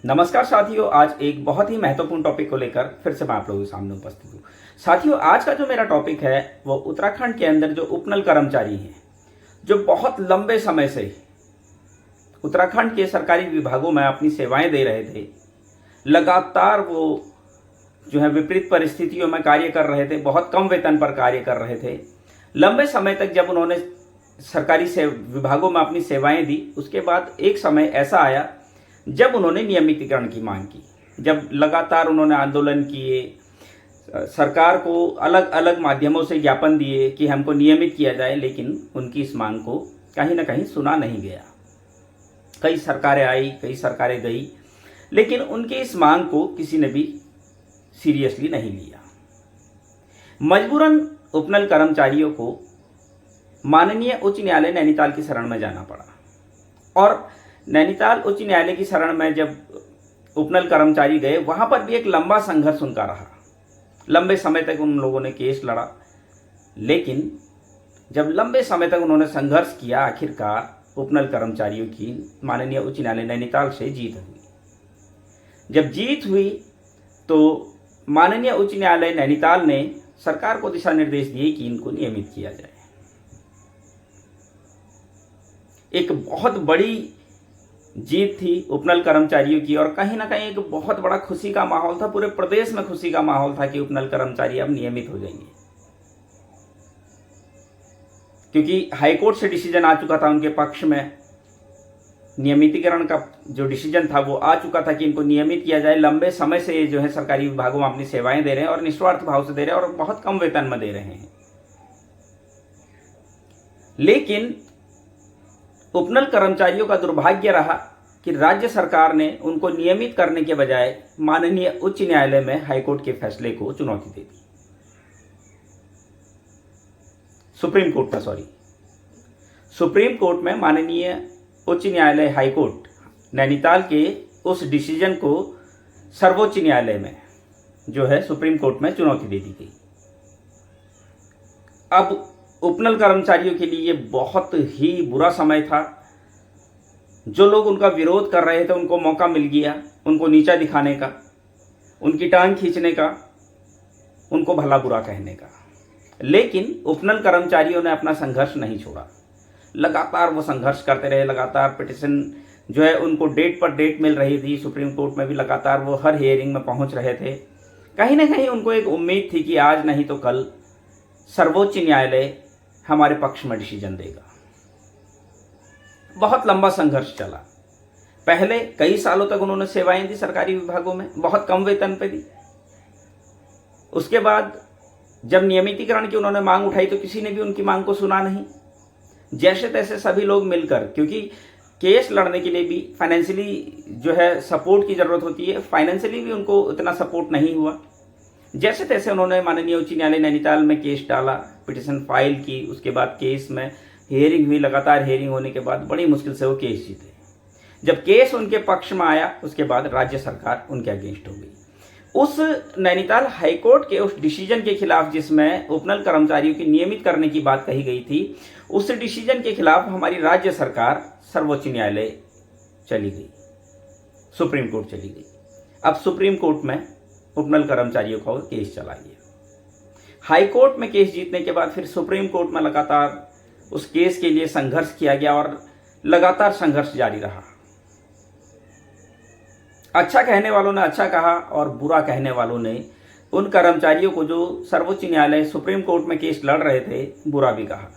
नमस्कार साथियों, आज एक बहुत ही महत्वपूर्ण टॉपिक को लेकर फिर से मैं आप लोगों के सामने उपस्थित हूँ। साथियों, आज का जो मेरा टॉपिक है वो उत्तराखंड के अंदर जो उपनल कर्मचारी हैं, जो बहुत लंबे समय से उत्तराखंड के सरकारी विभागों में अपनी सेवाएं दे रहे थे। लगातार वो जो है विपरीत परिस्थितियों में कार्य कर रहे थे, बहुत कम वेतन पर कार्य कर रहे थे। लंबे समय तक जब उन्होंने सरकारी विभागों में अपनी सेवाएं दी, उसके बाद एक समय ऐसा आया जब उन्होंने नियमितीकरण की मांग की। जब लगातार उन्होंने आंदोलन किए, सरकार को अलग अलग माध्यमों से ज्ञापन दिए कि हमको नियमित किया जाए, लेकिन उनकी इस मांग को कहीं ना कहीं सुना नहीं गया। कई सरकारें आई, कई सरकारें गई, लेकिन उनकी इस मांग को किसी ने भी सीरियसली नहीं लिया। मजबूरन उपनल कर्मचारियों को माननीय उच्च न्यायालय नैनीताल की शरण में जाना पड़ा और नैनीताल उच्च न्यायालय की शरण में जब उपनल कर्मचारी गए, वहां पर भी एक लंबा संघर्ष उनका रहा। लंबे समय तक उन लोगों ने केस लड़ा, लेकिन जब लंबे समय तक उन्होंने संघर्ष किया, आखिरकार उपनल कर्मचारियों की माननीय उच्च न्यायालय नैनीताल से जीत हुई। जब जीत हुई तो माननीय उच्च न्यायालय नैनीताल ने सरकार को दिशा निर्देश दिए कि इनको नियमित किया जाए। एक बहुत बड़ी जीत थी उपनल कर्मचारियों की और कहीं ना कहीं एक बहुत बड़ा खुशी का माहौल था। पूरे प्रदेश में खुशी का माहौल था कि उपनल कर्मचारी अब नियमित हो जाएंगे, क्योंकि हाईकोर्ट से डिसीजन आ चुका था उनके पक्ष में। नियमितीकरण का जो डिसीजन था वो आ चुका था कि इनको नियमित किया जाए। लंबे समय से जो है सरकारी विभागों में अपनी सेवाएं दे रहे हैं और निस्वार्थ भाव से दे रहे हैं और बहुत कम वेतन में दे रहे हैं। लेकिन उपनल कर्मचारियों का दुर्भाग्य रहा कि राज्य सरकार ने उनको नियमित करने के बजाय माननीय उच्च न्यायालय में हाईकोर्ट के फैसले को चुनौती दे दी। सुप्रीम कोर्ट में माननीय उच्च न्यायालय हाईकोर्ट नैनीताल के उस डिसीजन को सर्वोच्च न्यायालय में जो है सुप्रीम कोर्ट में चुनौती दे दी गई। अब उपनल कर्मचारियों के लिए बहुत ही बुरा समय था। जो लोग उनका विरोध कर रहे थे उनको मौका मिल गया उनको नीचा दिखाने का, उनकी टांग खींचने का, उनको भला बुरा कहने का। लेकिन उपनल कर्मचारियों ने अपना संघर्ष नहीं छोड़ा। लगातार वो संघर्ष करते रहे। लगातार पिटिशन जो है उनको डेट पर डेट मिल रही थी। सुप्रीम कोर्ट में भी लगातार वो हर हियरिंग में पहुंच रहे थे। कहीं ना कहीं उनको एक उम्मीद थी कि आज नहीं तो कल सर्वोच्च न्यायालय हमारे पक्ष में डिसीजन देगा। बहुत लंबा संघर्ष चला। पहले कई सालों तक उन्होंने सेवाएं दी सरकारी विभागों में, बहुत कम वेतन पे दी। उसके बाद जब नियमितीकरण की उन्होंने मांग उठाई तो किसी ने भी उनकी मांग को सुना नहीं। जैसे तैसे सभी लोग मिलकर, क्योंकि केस लड़ने के लिए भी फाइनेंशियली जो है सपोर्ट की जरूरत होती है, फाइनेंशियली भी उनको उतना सपोर्ट नहीं हुआ। जैसे तैसे उन्होंने माननीय उच्च न्यायालय नैनीताल में केस डाला, पिटिशन फाइल की। उसके बाद केस में हियरिंग हुई। लगातार हियरिंग होने के बाद बड़ी मुश्किल से वो केस जीते। जब केस उनके पक्ष में आया, उसके बाद राज्य सरकार उनके अगेंस्ट हो गई। उस नैनीताल हाईकोर्ट के उस डिसीजन के खिलाफ जिसमें उपनल कर्मचारियों की नियमित करने की बात कही गई थी, उस डिसीजन के खिलाफ हमारी राज्य सरकार सर्वोच्च न्यायालय चली गई, सुप्रीम कोर्ट चली गई। अब सुप्रीम कोर्ट में उपनल कर्मचारियों का केस चला गया। हाईकोर्ट में केस जीतने के बाद फिर सुप्रीम कोर्ट में लगातार उस केस के लिए संघर्ष किया गया और लगातार संघर्ष जारी रहा। अच्छा कहने वालों ने अच्छा कहा और बुरा कहने वालों ने उन कर्मचारियों को जो सर्वोच्च न्यायालय सुप्रीम कोर्ट में केस लड़ रहे थे, बुरा भी कहा।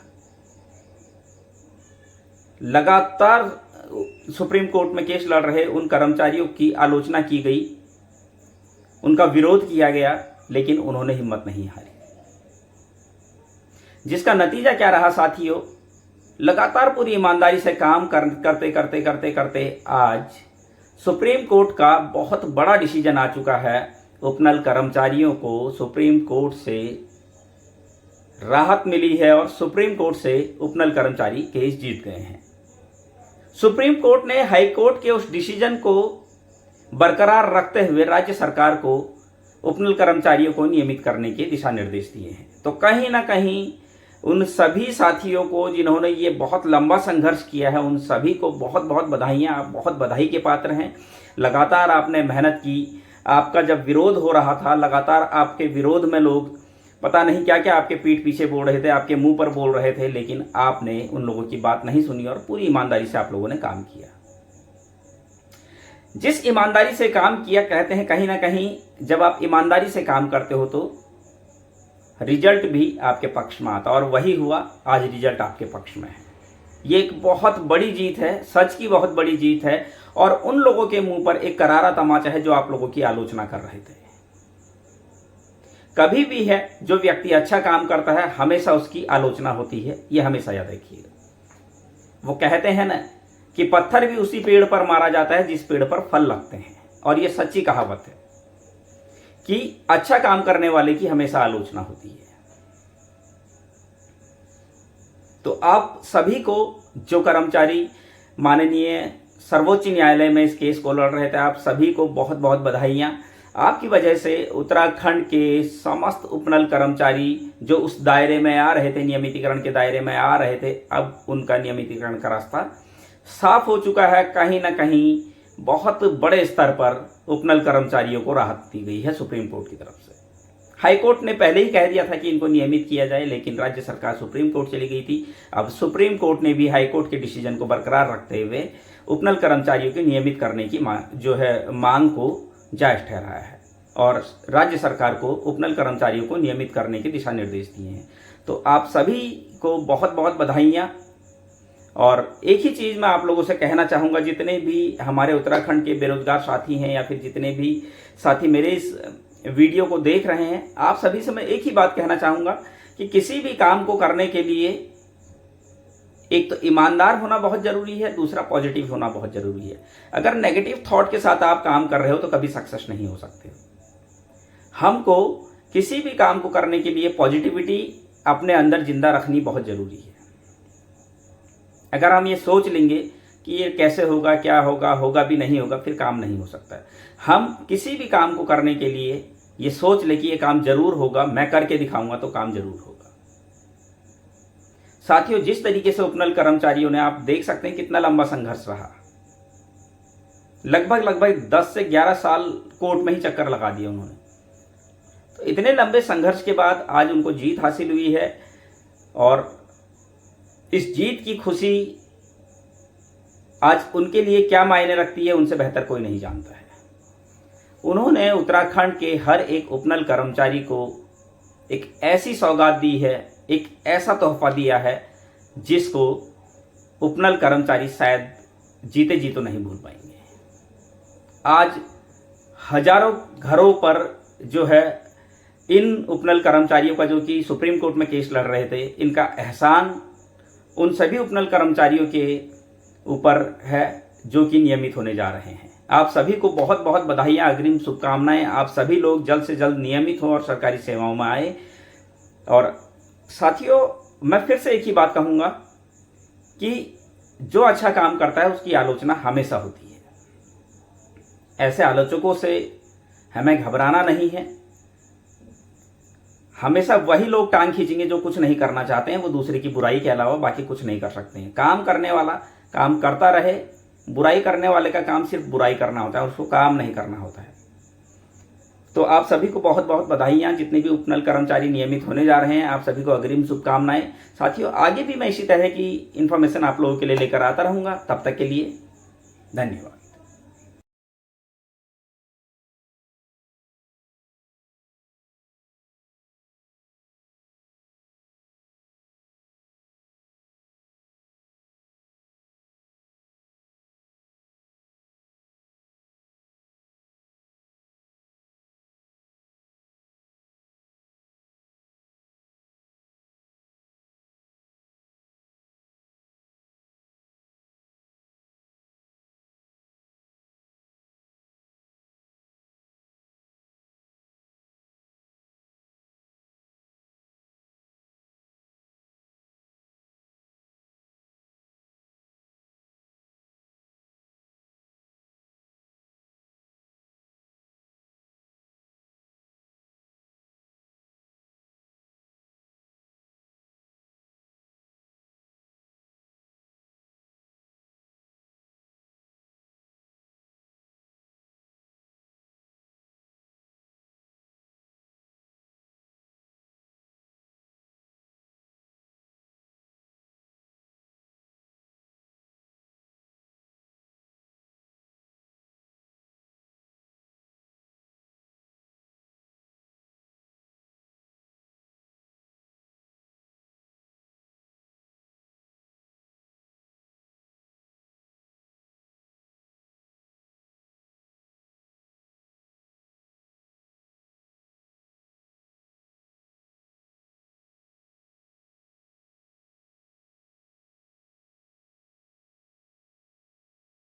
लगातार सुप्रीम कोर्ट में केस लड़ रहे उन कर्मचारियों की आलोचना की गई, उनका विरोध किया गया, लेकिन उन्होंने हिम्मत नहीं हारी। जिसका नतीजा क्या रहा साथियों, लगातार पूरी ईमानदारी से काम करते करते करते करते आज सुप्रीम कोर्ट का बहुत बड़ा डिसीजन आ चुका है। उपनल कर्मचारियों को सुप्रीम कोर्ट से राहत मिली है और सुप्रीम कोर्ट से उपनल कर्मचारी केस जीत गए हैं। सुप्रीम कोर्ट ने हाई कोर्ट के उस डिसीजन को बरकरार रखते हुए राज्य सरकार को उपनल कर्मचारियों को नियमित करने के दिशा निर्देश दिए हैं। तो कहीं ना कहीं उन सभी साथियों को जिन्होंने ये बहुत लंबा संघर्ष किया है, उन सभी को बहुत बहुत बधाइयाँ। आप बहुत बधाई के पात्र हैं। लगातार आपने मेहनत की। आपका जब विरोध हो रहा था, लगातार आपके विरोध में लोग पता नहीं क्या क्या आपके पीठ पीछे बोल रहे थे, आपके मुंह पर बोल रहे थे, लेकिन आपने उन लोगों की बात नहीं सुनी और पूरी ईमानदारी से आप लोगों ने काम किया। जिस ईमानदारी से काम किया, कहते हैं कहीं ना कहीं जब आप ईमानदारी से काम करते हो तो रिजल्ट भी आपके पक्ष में आता, और वही हुआ। आज रिजल्ट आपके पक्ष में है। ये एक बहुत बड़ी जीत है, सच की बहुत बड़ी जीत है। और उन लोगों के मुंह पर एक करारा तमाचा है जो आप लोगों की आलोचना कर रहे थे। कभी भी है जो व्यक्ति अच्छा काम करता है, हमेशा उसकी आलोचना होती है, ये हमेशा याद रखिएगा। वो कहते हैं ना कि पत्थर भी उसी पेड़ पर मारा जाता है जिस पेड़ पर फल लगते हैं, और ये सच्ची कहावत है कि अच्छा काम करने वाले की हमेशा आलोचना होती है। तो आप सभी को, जो कर्मचारी माननीय सर्वोच्च न्यायालय में इस केस को लड़ रहे थे, आप सभी को बहुत बहुत बधाइयाँ। आपकी वजह से उत्तराखंड के समस्त उपनल कर्मचारी जो उस दायरे में आ रहे थे, नियमितीकरण के दायरे में आ रहे थे, अब उनका नियमितीकरण का रास्ता साफ हो चुका है। कहीं ना कहीं बहुत बड़े स्तर पर उपनल कर्मचारियों को राहत दी गई है सुप्रीम कोर्ट की तरफ से। हाई कोर्ट ने पहले ही कह दिया था कि इनको नियमित किया जाए, लेकिन राज्य सरकार सुप्रीम कोर्ट चली गई थी। अब सुप्रीम कोर्ट ने भी हाई कोर्ट के डिसीजन को बरकरार रखते हुए उपनल कर्मचारियों के नियमित करने की मांग को जायज ठहराया है, और राज्य सरकार को उपनल कर्मचारियों को नियमित करने के दिशा निर्देश दिए हैं। तो आप सभी को बहुत बहुत बधाइयाँ। और एक ही चीज़ मैं आप लोगों से कहना चाहूँगा, जितने भी हमारे उत्तराखंड के बेरोजगार साथी हैं या फिर जितने भी साथी मेरे इस वीडियो को देख रहे हैं, आप सभी से मैं एक ही बात कहना चाहूँगा कि किसी भी काम को करने के लिए एक तो ईमानदार होना बहुत ज़रूरी है, दूसरा पॉजिटिव होना बहुत ज़रूरी है। अगर नेगेटिव थॉट के साथ आप काम कर रहे हो तो कभी सक्सेस नहीं हो सकते। हमको किसी भी काम को करने के लिए पॉजिटिविटी अपने अंदर जिंदा रखनी बहुत ज़रूरी है। अगर हम ये सोच लेंगे कि ये कैसे होगा, क्या होगा, होगा भी नहीं होगा, फिर काम नहीं हो सकता है। हम किसी भी काम को करने के लिए ये सोच ले कि ये काम जरूर होगा, मैं करके दिखाऊंगा तो काम जरूर होगा। साथियों, जिस तरीके से उपनल कर्मचारियों ने, आप देख सकते हैं कितना लंबा संघर्ष रहा। लगभग 10 से 11 साल कोर्ट में ही चक्कर लगा दिए उन्होंने। तो इतने लंबे संघर्ष के बाद आज उनको जीत हासिल हुई है, और इस जीत की खुशी आज उनके लिए क्या मायने रखती है, उनसे बेहतर कोई नहीं जानता है। उन्होंने उत्तराखंड के हर एक उपनल कर्मचारी को एक ऐसी सौगात दी है, एक ऐसा तोहफा दिया है जिसको उपनल कर्मचारी शायद जीते जी तो नहीं भूल पाएंगे। आज हजारों घरों पर जो है इन उपनल कर्मचारियों का, जो कि सुप्रीम कोर्ट में केस लड़ रहे थे, इनका एहसान उन सभी उपनल कर्मचारियों के ऊपर है जो कि नियमित होने जा रहे हैं। आप सभी को बहुत बहुत बधाइयाँ, अग्रिम शुभकामनाएं। आप सभी लोग जल्द से जल्द नियमित हो और सरकारी सेवाओं में आए। और साथियों, मैं फिर से एक ही बात कहूँगा कि जो अच्छा काम करता है उसकी आलोचना हमेशा होती है। ऐसे आलोचकों से हमें घबराना नहीं है। हमेशा वही लोग टांग खींचेंगे जो कुछ नहीं करना चाहते हैं, वो दूसरे की बुराई के अलावा बाकी कुछ नहीं कर सकते हैं। काम करने वाला काम करता रहे, बुराई करने वाले का काम सिर्फ बुराई करना होता है, उसको काम नहीं करना होता है। तो आप सभी को बहुत बहुत बधाइयाँ। जितने भी उपनल कर्मचारी नियमित होने जा रहे हैं, आप सभी को अग्रिम शुभकामनाएं। साथियों, आगे भी मैं इसी तरह की इन्फॉर्मेशन आप लोगों के लिए लेकर आता रहूँगा। तब तक के लिए धन्यवाद।